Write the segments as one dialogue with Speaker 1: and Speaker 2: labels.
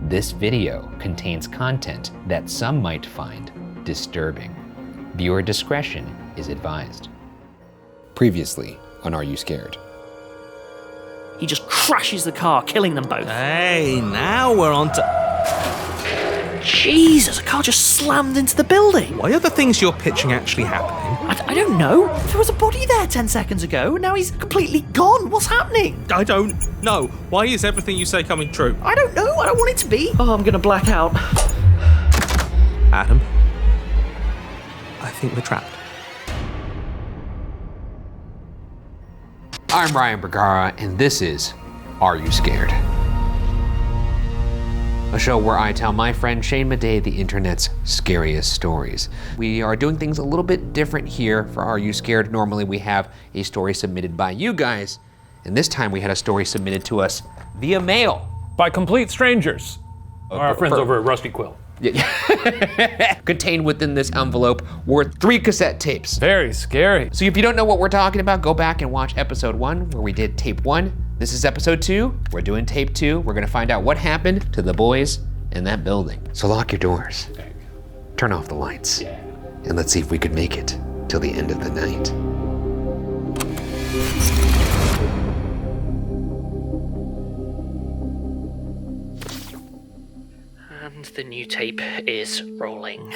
Speaker 1: This video contains content that some might find disturbing. Viewer discretion is advised. Previously on Are You Scared?
Speaker 2: He just crashes the car, killing them both.
Speaker 3: Hey, now we're on to...
Speaker 2: Jesus, a car just slammed into the building.
Speaker 3: Why are the things you're pitching actually happening?
Speaker 2: I don't know. There was a body there 10 seconds ago. Now he's completely gone. What's happening?
Speaker 3: I don't know. Why is everything you say coming true?
Speaker 2: I don't know. I don't want it to be. Oh, I'm going to black out.
Speaker 3: Adam, I think we're trapped.
Speaker 1: I'm Ryan Bergara, and this is Are You Scared? A show where I tell my friend Shane Madej the internet's scariest stories. We are doing things a little bit different here for Are You Scared? Normally we have a story submitted by you guys, and this time we had a story submitted to us via mail.
Speaker 4: By complete strangers. Our friends over at Rusty Quill.
Speaker 1: Contained within this envelope were 3 cassette tapes.
Speaker 4: Very scary.
Speaker 1: So if you don't know what we're talking about, go back and watch episode 1 where we did tape 1. This is episode 2, we're doing tape 2. We're gonna find out what happened to the boys in that building. So lock your doors, turn off the lights, and let's see if we could make it till the end of the night.
Speaker 2: And the new tape is rolling.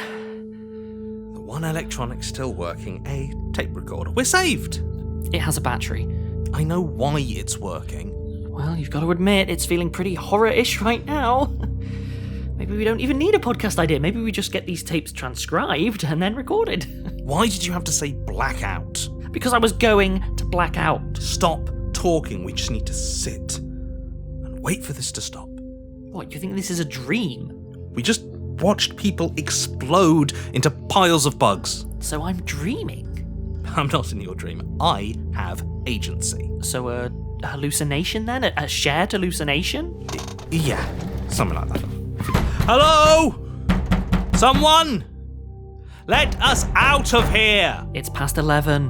Speaker 3: The one electronic still working, a tape recorder. We're saved!
Speaker 2: It has a battery.
Speaker 3: I know why it's working.
Speaker 2: Well, you've got to admit, it's feeling pretty horror-ish right now. Maybe we don't even need a podcast idea. Maybe we just get these tapes transcribed and then recorded.
Speaker 3: Why did you have to say blackout?
Speaker 2: Because I was going to black out.
Speaker 3: Stop talking, we just need to sit and wait for this to stop.
Speaker 2: What, you think this is a dream?
Speaker 3: We just watched people explode into piles of bugs.
Speaker 2: So I'm dreaming?
Speaker 3: I'm not in your dream. I have agency.
Speaker 2: So a hallucination then? A shared hallucination?
Speaker 3: Yeah, something like that. Hello? Someone? Let us out of here!
Speaker 2: It's past 11.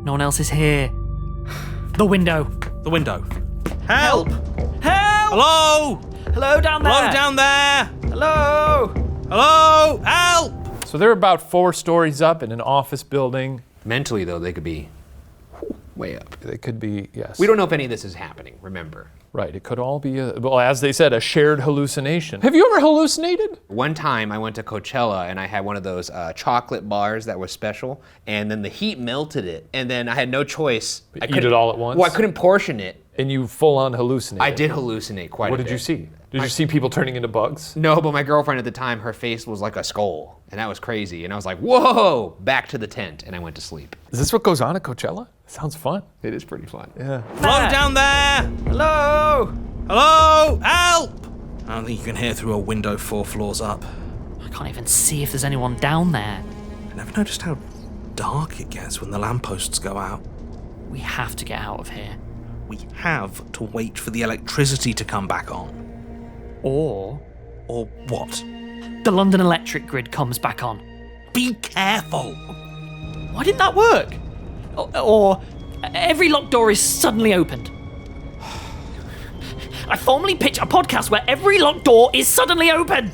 Speaker 2: No one else is here. The window.
Speaker 3: The window. Help!
Speaker 2: Help!
Speaker 3: Hello?
Speaker 2: Hello down there!
Speaker 3: Hello down there!
Speaker 2: Hello!
Speaker 3: Hello? Help!
Speaker 4: So they're about 4 stories up in an office building.
Speaker 1: Mentally though, they could be way up.
Speaker 4: They could be, yes.
Speaker 1: We don't know if any of this is happening, remember.
Speaker 4: Right, it could all be, well, as they said, a shared hallucination. Have you ever hallucinated?
Speaker 1: One time I went to Coachella and I had one of those chocolate bars that was special, and then the heat melted it, and then I had no choice.
Speaker 4: Eat it all at once?
Speaker 1: Well, I couldn't portion it.
Speaker 4: And you full on hallucinated?
Speaker 1: I did hallucinate quite a bit.
Speaker 4: What did you see? Did you see people turning into bugs?
Speaker 1: No, but my girlfriend at the time, her face was like a skull, and that was crazy. And I was like, whoa, back to the tent, and I went to sleep.
Speaker 4: Is this what goes on at Coachella? Sounds fun.
Speaker 1: It is pretty fun.
Speaker 4: Yeah.
Speaker 3: Hello down there!
Speaker 2: Hello!
Speaker 3: Hello? Help! I don't think you can hear through a window 4 floors up.
Speaker 2: I can't even see if there's anyone down there.
Speaker 3: I never noticed how dark it gets when the lampposts go out.
Speaker 2: We have to get out of here.
Speaker 3: We have to wait for the electricity to come back on.
Speaker 2: Or
Speaker 3: Or what?
Speaker 2: the London electric grid comes back on.
Speaker 3: Be careful!
Speaker 2: Why didn't that work? Or every locked door is suddenly opened. I formally pitch a podcast where every locked door is suddenly opened.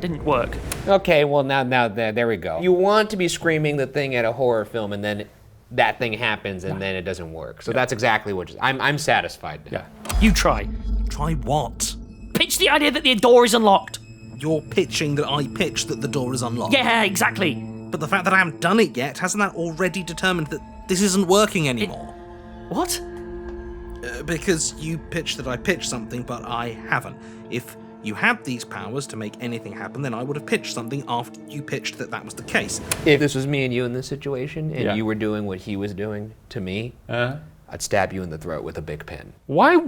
Speaker 2: Didn't work.
Speaker 1: Okay, well now there we go. You want to be screaming the thing at a horror film, and then that thing happens, and then it doesn't work. So that's exactly what I'm satisfied.
Speaker 4: Yeah.
Speaker 2: You try.
Speaker 3: Try what?
Speaker 2: Pitch the idea that the door is unlocked.
Speaker 3: You're pitching that I pitched that the door is unlocked.
Speaker 2: Yeah, exactly.
Speaker 3: But the fact that I haven't done it yet, hasn't that already determined that this isn't working anymore?
Speaker 2: What?
Speaker 3: Because you pitched that I pitched something, but I haven't. If you had these powers to make anything happen, then I would have pitched something after you pitched that that was the case.
Speaker 1: If this was me and you in this situation, and
Speaker 4: Yeah.
Speaker 1: you were doing what he was doing to me, I'd stab you in the throat with a big pen.
Speaker 4: Why?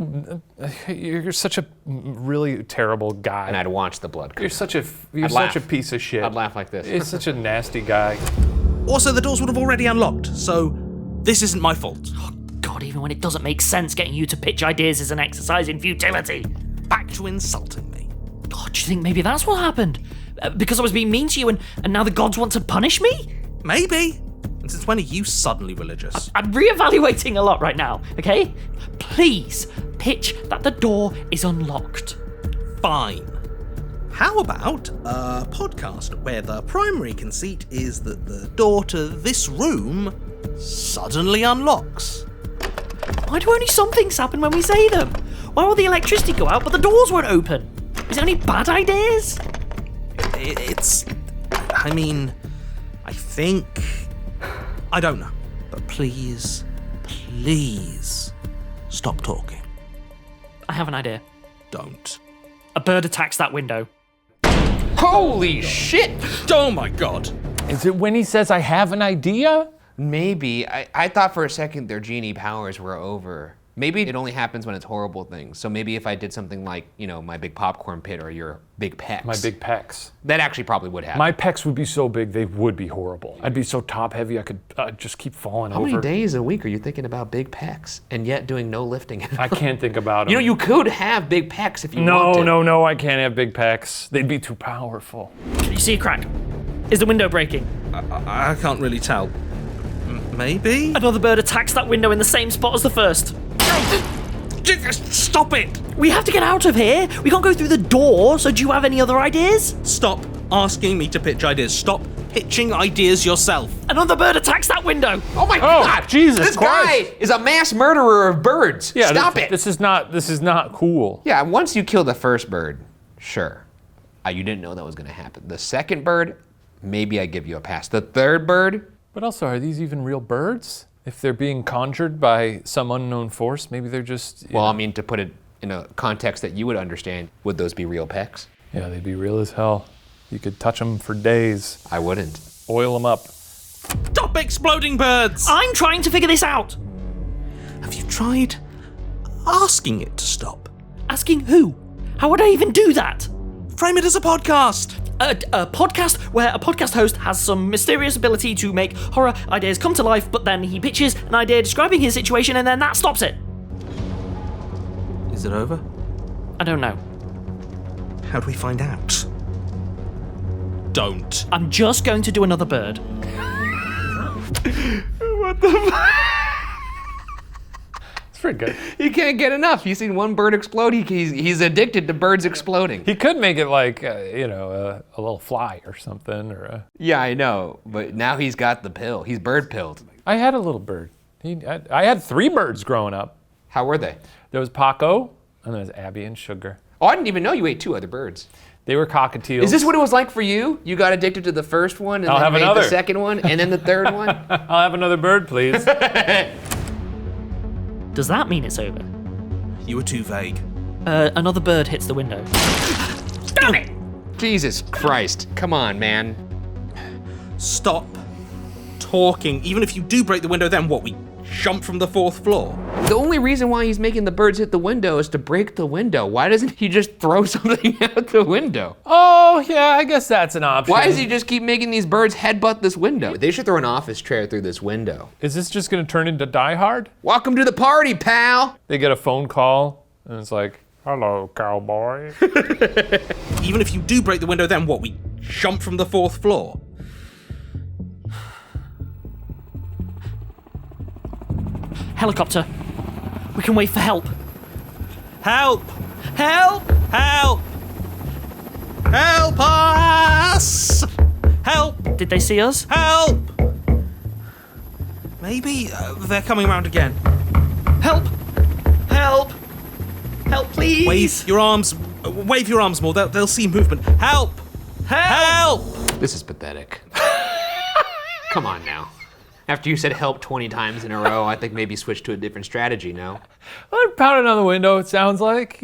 Speaker 4: You're such a really terrible guy.
Speaker 1: And I'd watch the blood come
Speaker 4: You're
Speaker 1: out.
Speaker 4: such a
Speaker 1: laugh.
Speaker 4: piece of shit.
Speaker 1: I'd laugh like this.
Speaker 4: You're such a nasty guy.
Speaker 3: Also, the doors would have already unlocked, so this isn't my fault.
Speaker 2: God, even when it doesn't make sense, getting you to pitch ideas is an exercise in futility.
Speaker 3: Back to insulting me.
Speaker 2: God, do you think maybe that's what happened? Because I was being mean to you and now the gods want to punish me?
Speaker 3: Maybe. And since when are you suddenly religious?
Speaker 2: I'm reevaluating a lot right now, okay? Please, pitch that the door is unlocked.
Speaker 3: Fine. How about a podcast where the primary conceit is that the door to this room suddenly unlocks?
Speaker 2: Why do only some things happen when we say them? Why will the electricity go out but the doors won't open? Is there any bad ideas?
Speaker 3: I don't know. But please stop talking.
Speaker 2: I have an idea.
Speaker 3: Don't.
Speaker 2: A bird attacks that window.
Speaker 1: Holy shit!
Speaker 3: Oh my god.
Speaker 4: Is it when he says I have an idea?
Speaker 1: Maybe. I thought for a second their genie powers were over. Maybe it only happens when it's horrible things. So maybe if I did something like, my big popcorn pit or your big pecs.
Speaker 4: My big pecs.
Speaker 1: That actually probably would happen.
Speaker 4: My pecs would be so big, they would be horrible. I'd be so top heavy, I could just keep falling
Speaker 1: How
Speaker 4: over.
Speaker 1: many days a week are you thinking about big pecs and yet doing no lifting?
Speaker 4: I can't think about them.
Speaker 1: You could have big pecs if you want to.
Speaker 4: No, I can't have big pecs. They'd be too powerful.
Speaker 2: You see a crack? Is the window breaking?
Speaker 3: I can't really tell. Maybe?
Speaker 2: Another bird attacks that window in the same spot as the first.
Speaker 3: Stop it!
Speaker 2: We have to get out of here. We can't go through the door, so do you have any other ideas?
Speaker 3: Stop asking me to pitch ideas. Stop pitching ideas yourself.
Speaker 2: Another bird attacks that window.
Speaker 1: Oh my God!
Speaker 4: Jesus
Speaker 1: This
Speaker 4: Christ.
Speaker 1: guy is a mass murderer of birds.
Speaker 4: Yeah,
Speaker 1: Stop it!
Speaker 4: This is not cool.
Speaker 1: Yeah, once you kill the first bird, sure. You didn't know that was gonna happen. The second bird, maybe I give you a pass. The third bird,
Speaker 4: But also, are these even real birds? If they're being conjured by some unknown force, maybe they're just...
Speaker 1: to put it in a context that you would understand, would those be real pecs?
Speaker 4: Yeah, they'd be real as hell. You could touch them for days.
Speaker 1: I wouldn't.
Speaker 4: Oil them up.
Speaker 3: Stop exploding birds!
Speaker 2: I'm trying to figure this out.
Speaker 3: Have you tried asking it to stop?
Speaker 2: Asking who? How would I even do that?
Speaker 3: Frame it as a podcast!
Speaker 2: A podcast where a podcast host has some mysterious ability to make horror ideas come to life, but then he pitches an idea describing his situation and then that stops it.
Speaker 3: Is it over?
Speaker 2: I don't know.
Speaker 3: How do we find out? Don't.
Speaker 2: I'm just going to do another bird.
Speaker 4: It's pretty good.
Speaker 1: He can't get enough. He's seen one bird explode. He's addicted to birds exploding.
Speaker 4: He could make it like, a little fly or something, or a...
Speaker 1: Yeah, I know, but now he's got the pill. He's bird pilled.
Speaker 4: I had a little bird. I had 3 birds growing up.
Speaker 1: How were they?
Speaker 4: There was Paco, and there was Abby and Sugar.
Speaker 1: Oh, I didn't even know you ate 2 other birds.
Speaker 4: They were cockatiels.
Speaker 1: Is this what it was like for you? You got addicted to the first one, and
Speaker 4: I'll
Speaker 1: then
Speaker 4: have
Speaker 1: made
Speaker 4: another.
Speaker 1: the second one, and then the third one?
Speaker 4: I'll have another bird, please.
Speaker 2: Does that mean it's over?
Speaker 3: You were too vague.
Speaker 2: Another bird hits the window. Damn it!
Speaker 1: Jesus Christ. Come on, man.
Speaker 3: Stop talking. Even if you do break the window, then what? We jump from the 4th floor?
Speaker 1: The only reason why he's making the birds hit the window is to break the window. Why doesn't he just throw something out the window?
Speaker 4: Oh, yeah, I guess that's an option.
Speaker 1: Why does he just keep making these birds headbutt this window? They should throw an office chair through this window.
Speaker 4: Is this just gonna turn into Die Hard?
Speaker 1: Welcome to the party, pal!
Speaker 4: They get a phone call, and it's like, hello, cowboy.
Speaker 3: Even if you do break the window, then what? We jump from the 4th floor?
Speaker 2: Helicopter. We can wait for help.
Speaker 3: Help!
Speaker 2: Help!
Speaker 3: Help! Help us! Help!
Speaker 2: Did they see us?
Speaker 3: Help! Maybe they're coming around again.
Speaker 2: Help! Help! Help, please!
Speaker 3: Wave your arms more. They'll see movement. Help! Help!
Speaker 1: This is pathetic. Come on now. After you said help 20 times in a row, I think maybe switch to a different strategy, no?
Speaker 4: They're pounding on the window, it sounds like,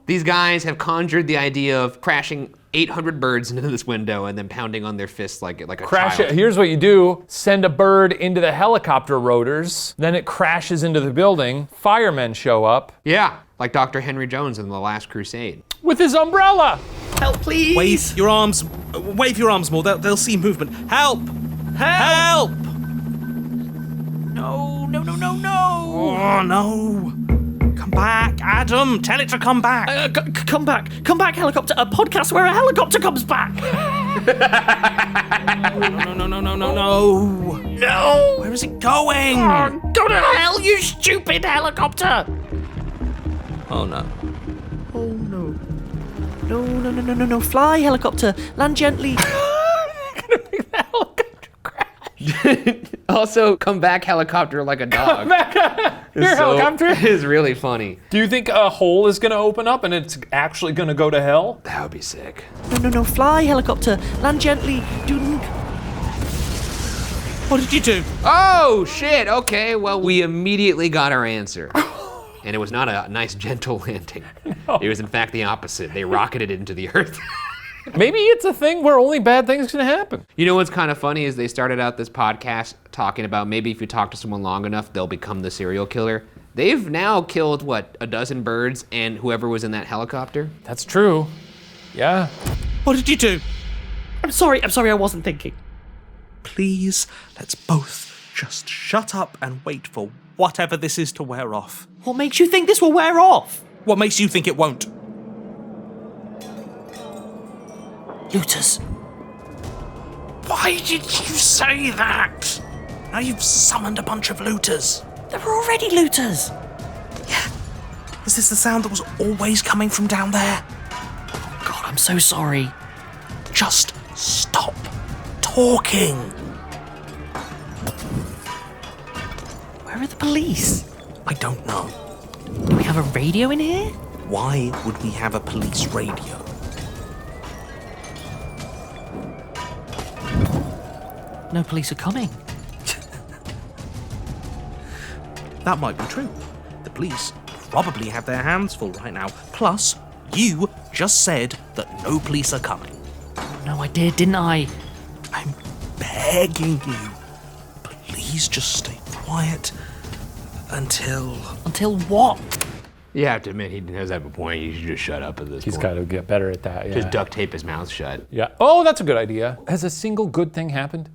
Speaker 1: These guys have conjured the idea of crashing 800 birds into this window and then pounding on their fists like a
Speaker 4: Crash
Speaker 1: child.
Speaker 4: it. Here's what you do. Send a bird into the helicopter rotors, then it crashes into the building. Firemen show up
Speaker 1: Yeah, like Dr. Henry Jones in The Last Crusade.
Speaker 4: with his umbrella.
Speaker 2: Help, please!
Speaker 3: Wave your arms more. They'll see movement. Help! Help!
Speaker 2: No, no, no, no, no!
Speaker 3: Oh no! Come back, Adam! Tell it to come back!
Speaker 2: Come back! Come back, helicopter! A podcast where a helicopter comes back!
Speaker 3: No!
Speaker 2: No!
Speaker 3: Where is it going?
Speaker 2: Oh, go to hell, you stupid helicopter!
Speaker 3: Oh no.
Speaker 2: Oh no. No. Fly, helicopter. Land gently.
Speaker 1: Also, come back helicopter like a dog.
Speaker 4: Your helicopter?
Speaker 1: It is really funny.
Speaker 4: Do you think a hole is gonna open up and it's actually gonna go to hell?
Speaker 1: That would be sick.
Speaker 2: No. Fly, helicopter. Land gently.
Speaker 3: What did you do?
Speaker 1: Oh, shit. Okay, well, we immediately got our answer. And it was not a nice, gentle landing.
Speaker 4: No.
Speaker 1: It was, in fact, the opposite. They rocketed into the earth.
Speaker 4: Maybe it's a thing where only bad things can happen.
Speaker 1: You know what's kind of funny is they started out this podcast talking about maybe if you talk to someone long enough, they'll become the serial killer. They've now killed, what, a dozen birds and whoever was in that helicopter?
Speaker 4: That's true. Yeah.
Speaker 3: What did you do?
Speaker 2: I'm sorry, I wasn't thinking.
Speaker 3: Please, let's both just shut up and wait for whatever this is to wear off.
Speaker 2: What makes you think this will wear off?
Speaker 3: What makes you think it won't?
Speaker 2: Looters.
Speaker 3: Why did you say that? Now you've summoned a bunch of looters.
Speaker 2: There were already looters.
Speaker 3: Yeah. Is this the sound that was always coming from down there?
Speaker 2: God, I'm so sorry.
Speaker 3: Just stop talking.
Speaker 2: Where are the police?
Speaker 3: I don't know.
Speaker 2: Do we have a radio in here?
Speaker 3: Why would we have a police radio?
Speaker 2: No police are coming.
Speaker 3: That might be true. The police probably have their hands full right now. Plus, you just said that no police are coming.
Speaker 2: No, I did, didn't I?
Speaker 3: I'm begging you. Please just stay quiet until...
Speaker 2: Until what?
Speaker 1: You have to admit, he does have a point. You should just shut up at this
Speaker 4: He's
Speaker 1: point.
Speaker 4: got to get better at that. Yeah.
Speaker 1: Just duct tape his mouth shut.
Speaker 4: Yeah. Oh, that's a good idea. Has a single good thing happened?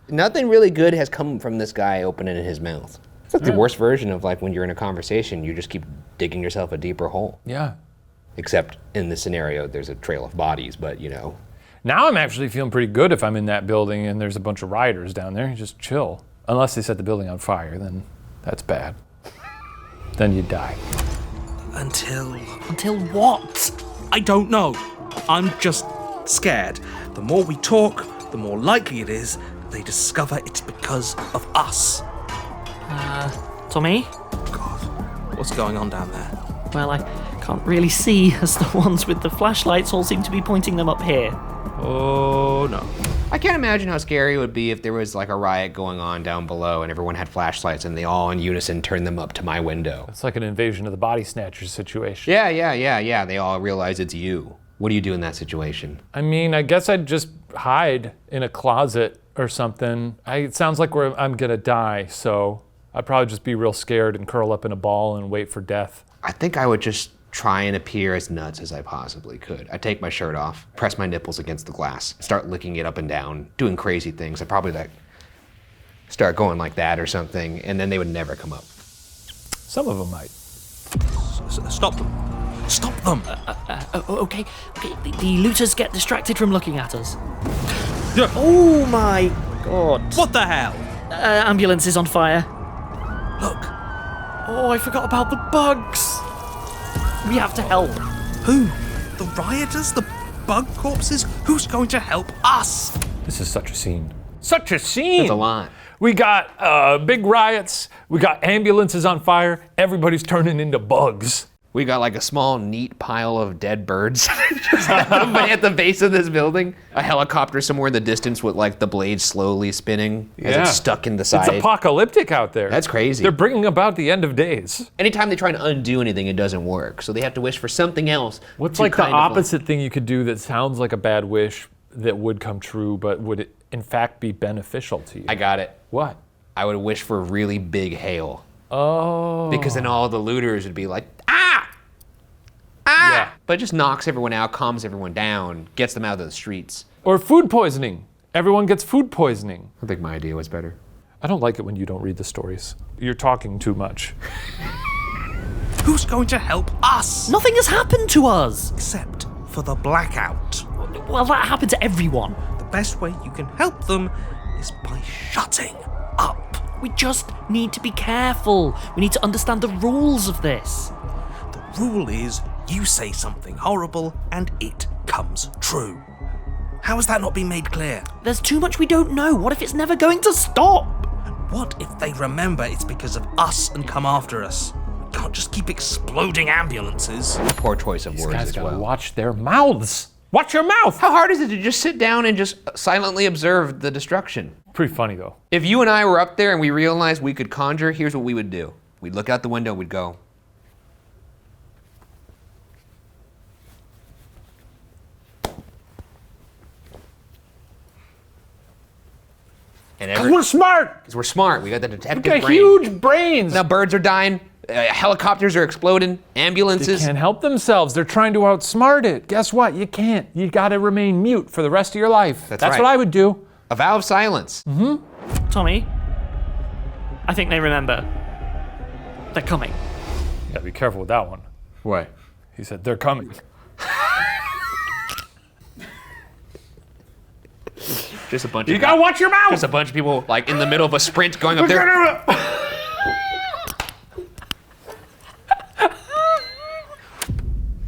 Speaker 1: Nothing really good has come from this guy opening his mouth. It's like the worst version of like when you're in a conversation, you just keep digging yourself a deeper hole.
Speaker 4: Yeah.
Speaker 1: Except in this scenario, there's a trail of bodies, but you know.
Speaker 4: Now I'm actually feeling pretty good if I'm in that building and there's a bunch of rioters down there. You just chill. Unless they set the building on fire, then that's bad. Then you die.
Speaker 3: Until
Speaker 2: what?
Speaker 3: I don't know. I'm just scared. The more we talk, the more likely it is they discover it's because of us.
Speaker 2: Tommy?
Speaker 3: God, what's going on down there?
Speaker 2: Well, I can't really see as the ones with the flashlights all seem to be pointing them up here.
Speaker 3: Oh, no.
Speaker 1: I can't imagine how scary it would be if there was like a riot going on down below and everyone had flashlights and they all in unison turned them up to my window.
Speaker 4: It's like an invasion of the body snatchers situation.
Speaker 1: Yeah. They all realize it's you. What do you do in that situation?
Speaker 4: I mean, I guess I'd just hide in a closet or something. It sounds like I'm gonna die, so I'd probably just be real scared and curl up in a ball and wait for death.
Speaker 1: I think I would just try and appear as nuts as I possibly could. I'd take my shirt off, press my nipples against the glass, start licking it up and down, doing crazy things. I'd probably like start going like that or something, and then they would never come up.
Speaker 4: Some of them might.
Speaker 3: Stop them. Stop them.
Speaker 2: Okay. The looters get distracted from looking at us.
Speaker 3: Yeah.
Speaker 2: Oh my God.
Speaker 3: What the hell?
Speaker 2: Ambulance is on fire.
Speaker 3: Look.
Speaker 2: Oh, I forgot about the bugs. We have to help.
Speaker 3: Who? The rioters? The bug corpses? Who's going to help us?
Speaker 4: This is such a scene. Such a scene!
Speaker 1: That's a lot.
Speaker 4: We got big riots, we got ambulances on fire, everybody's turning into bugs.
Speaker 1: We got like a small, neat pile of dead birds just at the base of this building. A helicopter somewhere in the distance with like the blades slowly spinning as it's stuck in the side.
Speaker 4: It's apocalyptic out there.
Speaker 1: That's crazy.
Speaker 4: They're bringing about the end of days.
Speaker 1: Anytime they try to undo anything, it doesn't work. So they have to wish for something else.
Speaker 4: What's
Speaker 1: to
Speaker 4: like the
Speaker 1: kind of
Speaker 4: opposite thing you could do that sounds like a bad wish that would come true, but would it in fact be beneficial to you?
Speaker 1: I got it.
Speaker 4: What?
Speaker 1: I would wish for really big hail.
Speaker 4: Oh.
Speaker 1: Because then all the looters would be like, ah!
Speaker 4: Yeah.
Speaker 1: But it just knocks everyone out, calms everyone down, gets them out of the streets.
Speaker 4: Or food poisoning. Everyone gets food poisoning.
Speaker 1: I think my idea was better.
Speaker 4: I don't like it when you don't read the stories. You're talking too much.
Speaker 3: Who's going to help us?
Speaker 2: Nothing has happened to us.
Speaker 3: Except for the blackout.
Speaker 2: Well, that happened to everyone.
Speaker 3: The best way you can help them is by shutting up.
Speaker 2: We just need to be careful. We need to understand the rules of this.
Speaker 3: The rule is You say something horrible, and it comes true. How has that not been made clear?
Speaker 2: There's too much we don't know. What if it's never going to stop?
Speaker 3: What if they remember it's because of us and come after us? We can't just keep exploding ambulances.
Speaker 1: Poor choice of words
Speaker 4: Guys
Speaker 1: as
Speaker 4: gotta
Speaker 1: well.
Speaker 4: watch their mouths. Watch your mouth.
Speaker 1: How hard is it to just sit down and just silently observe the destruction?
Speaker 4: Pretty funny though.
Speaker 1: If you and I were up there and we realized we could conjure, here's what we would do. We'd look out the window, we'd go. And
Speaker 4: We're smart.
Speaker 1: because we're smart, we got the detective
Speaker 4: We got
Speaker 1: brain.
Speaker 4: huge brains.
Speaker 1: Now birds are dying, helicopters are exploding,
Speaker 4: They
Speaker 1: ambulances.
Speaker 4: can't help themselves. They're trying to outsmart it. Guess what? You can't. You gotta remain mute for the rest of your life.
Speaker 1: That's
Speaker 4: That's
Speaker 1: right.
Speaker 4: what I would do.
Speaker 1: A vow of silence.
Speaker 2: Tommy, I think they remember. They're coming.
Speaker 4: You gotta be careful with that one.
Speaker 1: What?
Speaker 4: He said, they're coming.
Speaker 1: Just a bunch
Speaker 4: You
Speaker 1: of
Speaker 4: gotta watch your mouth.
Speaker 1: just a bunch of people like in the middle of a sprint going up there.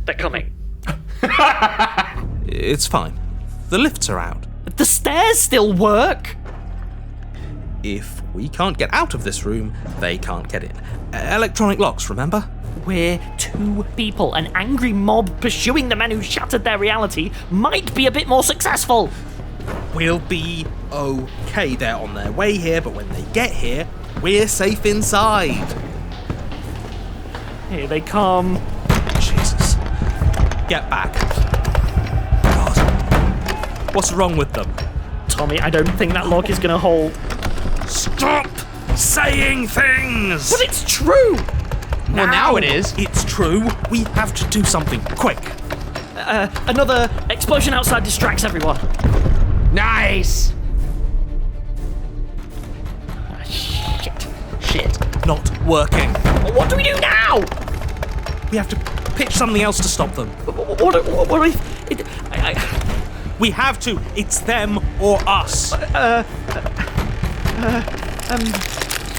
Speaker 2: They're coming.
Speaker 3: It's fine. The lifts are out.
Speaker 2: The stairs still work.
Speaker 3: If we can't get out of this room, they can't get in. Electronic locks, remember?
Speaker 2: We're two people. An angry mob pursuing the men who shattered their reality might be a bit more successful.
Speaker 3: We'll be okay. They're on their way here, but when they get here, we're safe inside.
Speaker 2: Here they come.
Speaker 3: Jesus. Get back. God. What's wrong with them?
Speaker 2: Tommy, I don't think that lock is gonna hold.
Speaker 3: Stop saying things!
Speaker 2: But it's true!
Speaker 1: Well, now it is.
Speaker 3: It's true. We have to do something quick.
Speaker 2: Another explosion outside distracts everyone.
Speaker 1: Nice.
Speaker 2: Shit.
Speaker 3: Not working.
Speaker 2: What do we do now?
Speaker 3: We have to pitch something else to stop them.
Speaker 2: What if...
Speaker 3: We have to. It's them or us.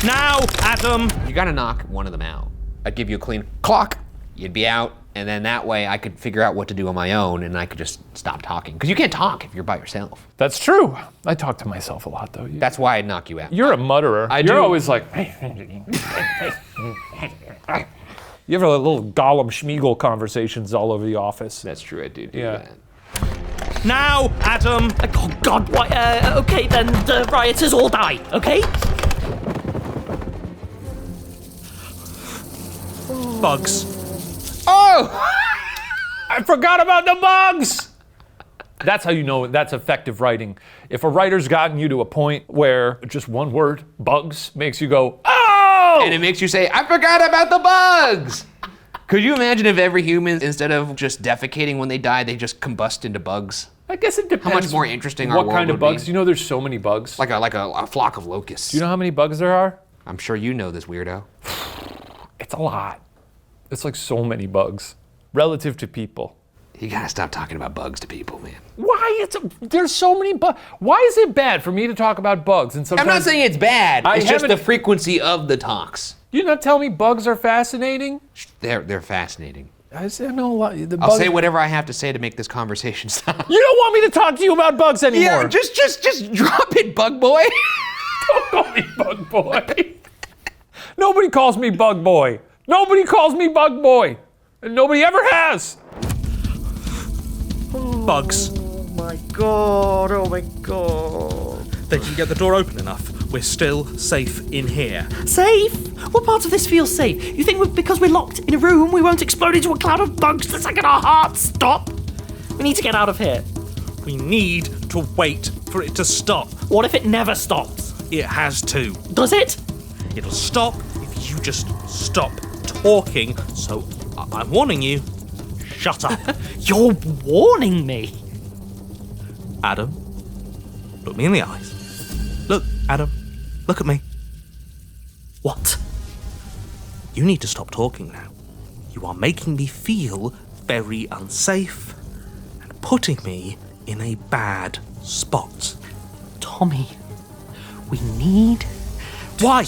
Speaker 3: Now, Adam.
Speaker 1: You gotta knock one of them out. I'd give you a clean clock. You'd be out, and then that way I could figure out what to do on my own, and I could just stop talking. Because you can't talk if you're by yourself.
Speaker 4: That's true. I talk to myself a lot though.
Speaker 1: That's why I'd knock you out.
Speaker 4: You're a mutterer.
Speaker 1: I
Speaker 4: You're
Speaker 1: do.
Speaker 4: always like. You have a little Gollum Schmeagol conversations all over the office.
Speaker 1: That's true. I do
Speaker 4: Yeah.
Speaker 1: that.
Speaker 3: Now, Adam.
Speaker 2: Oh God! Why? Okay, then the rioters all die. Okay?
Speaker 3: Bugs.
Speaker 1: Oh!
Speaker 4: I forgot about the bugs. That's how you know that's effective writing. If a writer's gotten you to a point where just one word, bugs, makes you go, oh!
Speaker 1: And it makes you say, I forgot about the bugs! Could you imagine if every human, instead of just defecating when they die, they just combust into bugs?
Speaker 4: I guess it depends.
Speaker 1: How much more interesting our
Speaker 4: What
Speaker 1: world
Speaker 4: kind of
Speaker 1: would be.
Speaker 4: bugs? You know there's so many bugs.
Speaker 1: Like a flock of locusts.
Speaker 4: Do you know how many bugs there are?
Speaker 1: I'm sure you know this, weirdo.
Speaker 4: It's a lot. It's like so many bugs relative to people.
Speaker 1: You gotta stop talking about bugs to people, man.
Speaker 4: Why? There's so many bugs. Why is it bad for me to talk about bugs? And
Speaker 1: I'm
Speaker 4: sometimes
Speaker 1: not saying it's bad.
Speaker 4: I
Speaker 1: It's just
Speaker 4: haven't-
Speaker 1: the frequency of the talks.
Speaker 4: you not tell me bugs are fascinating.
Speaker 1: They're fascinating.
Speaker 4: I know a lot. The
Speaker 1: I'll
Speaker 4: bugs,
Speaker 1: say whatever I have to say to make this conversation stop.
Speaker 4: You don't want me to talk to you about bugs anymore.
Speaker 1: Yeah, just drop it, bug boy.
Speaker 4: Don't call me bug boy. Nobody calls me bug boy. Nobody calls me bug boy. And nobody ever has.
Speaker 3: Bugs.
Speaker 2: Oh my God! Oh my God!
Speaker 3: They can get the door open enough. We're still safe in here.
Speaker 2: Safe? What parts of this feel safe? You think because we're locked in a room, we won't explode into a cloud of bugs the second our hearts stop? We need to get out of here.
Speaker 3: We need to wait for it to stop.
Speaker 2: What if it never stops?
Speaker 3: It has to.
Speaker 2: Does it?
Speaker 3: It'll stop if you just stop talking. So I'm warning you, shut up.
Speaker 2: You're warning me.
Speaker 3: Adam, look me in the eyes. Look, Adam, look at me.
Speaker 2: What?
Speaker 3: You need to stop talking now. You are making me feel very unsafe and putting me in a bad spot.
Speaker 2: Tommy, we need...
Speaker 3: Why?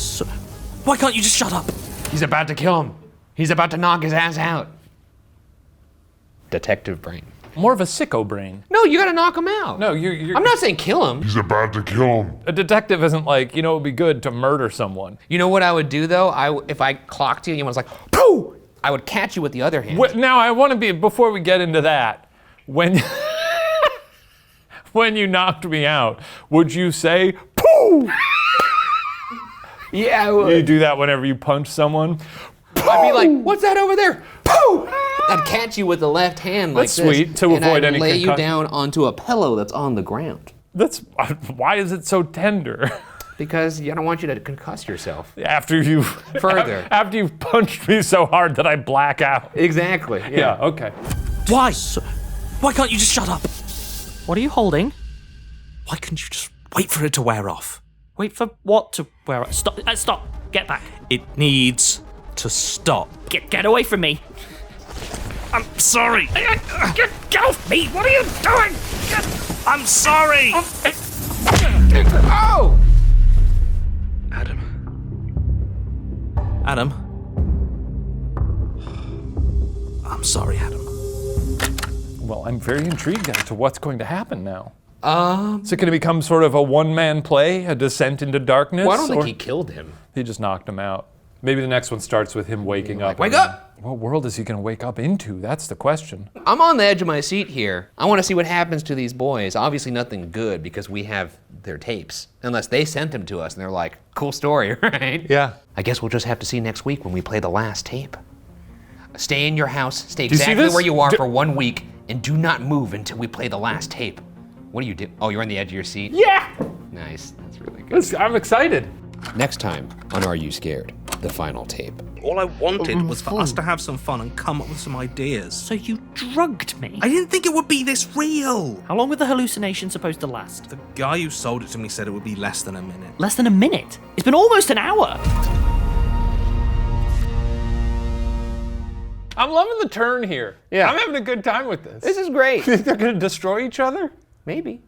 Speaker 3: Why can't you just shut up?
Speaker 1: He's about to kill him. He's about to knock his ass out. detective brain.
Speaker 4: More of a sicko brain.
Speaker 1: No, you gotta knock him out.
Speaker 4: No, you're
Speaker 1: I'm not saying kill him.
Speaker 5: He's about to kill him.
Speaker 4: A detective isn't like, it would be good to murder someone.
Speaker 1: You know what I would do though? If I clocked you and you was like, pooh! I would catch you with the other hand.
Speaker 4: Now I want to be, before we get into that, when when you knocked me out, would you say, pooh?
Speaker 1: Yeah, I would.
Speaker 4: You do that whenever you punch someone?
Speaker 1: I'd be like, what's that over there? Pooh! I'd catch you with the left hand like
Speaker 4: That's
Speaker 1: this.
Speaker 4: sweet, to
Speaker 1: and
Speaker 4: avoid
Speaker 1: I'd
Speaker 4: any
Speaker 1: lay you
Speaker 4: concussion.
Speaker 1: down onto a pillow that's on the ground.
Speaker 4: Why is it so tender?
Speaker 1: Because I don't want you to concuss yourself.
Speaker 4: After you
Speaker 1: Further.
Speaker 4: After you've punched me so hard that I black out.
Speaker 1: Exactly.
Speaker 4: Yeah, okay.
Speaker 3: Why? Why can't you just shut up?
Speaker 2: What are you holding?
Speaker 3: Why couldn't you just wait for it to wear off?
Speaker 2: Wait for what to wear? Stop! Stop! Get back!
Speaker 3: It needs to stop.
Speaker 2: Get away from me!
Speaker 3: I'm sorry.
Speaker 2: Get off me! What are you doing?
Speaker 3: I'm sorry.
Speaker 1: Oh!
Speaker 3: Adam. I'm sorry, Adam.
Speaker 4: Well, I'm very intrigued as to what's going to happen now.
Speaker 1: Well,
Speaker 4: Is it going to become sort of a one-man play, a descent into darkness?
Speaker 1: I don't think
Speaker 4: or
Speaker 1: he killed him.
Speaker 4: he just knocked him out. Maybe the next one starts with him waking up.
Speaker 1: Wake up!
Speaker 4: What world is he going to wake up into? That's the question.
Speaker 1: I'm on the edge of my seat here. I want to see what happens to these boys. Obviously nothing good because we have their tapes. Unless they sent them to us and they're like, cool story, right?
Speaker 4: Yeah.
Speaker 1: I guess we'll just have to see next week when we play the last tape. Stay in your house, stay
Speaker 4: Do you see
Speaker 1: exactly
Speaker 4: this?
Speaker 1: where you are for 1 week, and do not move until we play the last tape. What do you do? Oh, you're on the edge of your seat?
Speaker 4: Yeah!
Speaker 1: Nice, that's really good.
Speaker 4: I'm excited.
Speaker 1: Next time on Are You Scared? The final tape.
Speaker 3: All I wanted was for us to have some fun and come up with some ideas.
Speaker 2: So you drugged me?
Speaker 3: I didn't think it would be this real.
Speaker 2: How long were the hallucinations supposed to last?
Speaker 3: The guy who sold it to me said it would be less than a minute.
Speaker 2: Less than a minute? It's been almost an hour!
Speaker 4: I'm loving the turn here.
Speaker 1: Yeah.
Speaker 4: I'm having a good time with this.
Speaker 1: This is great.
Speaker 4: Think they're going to destroy each other?
Speaker 1: Maybe.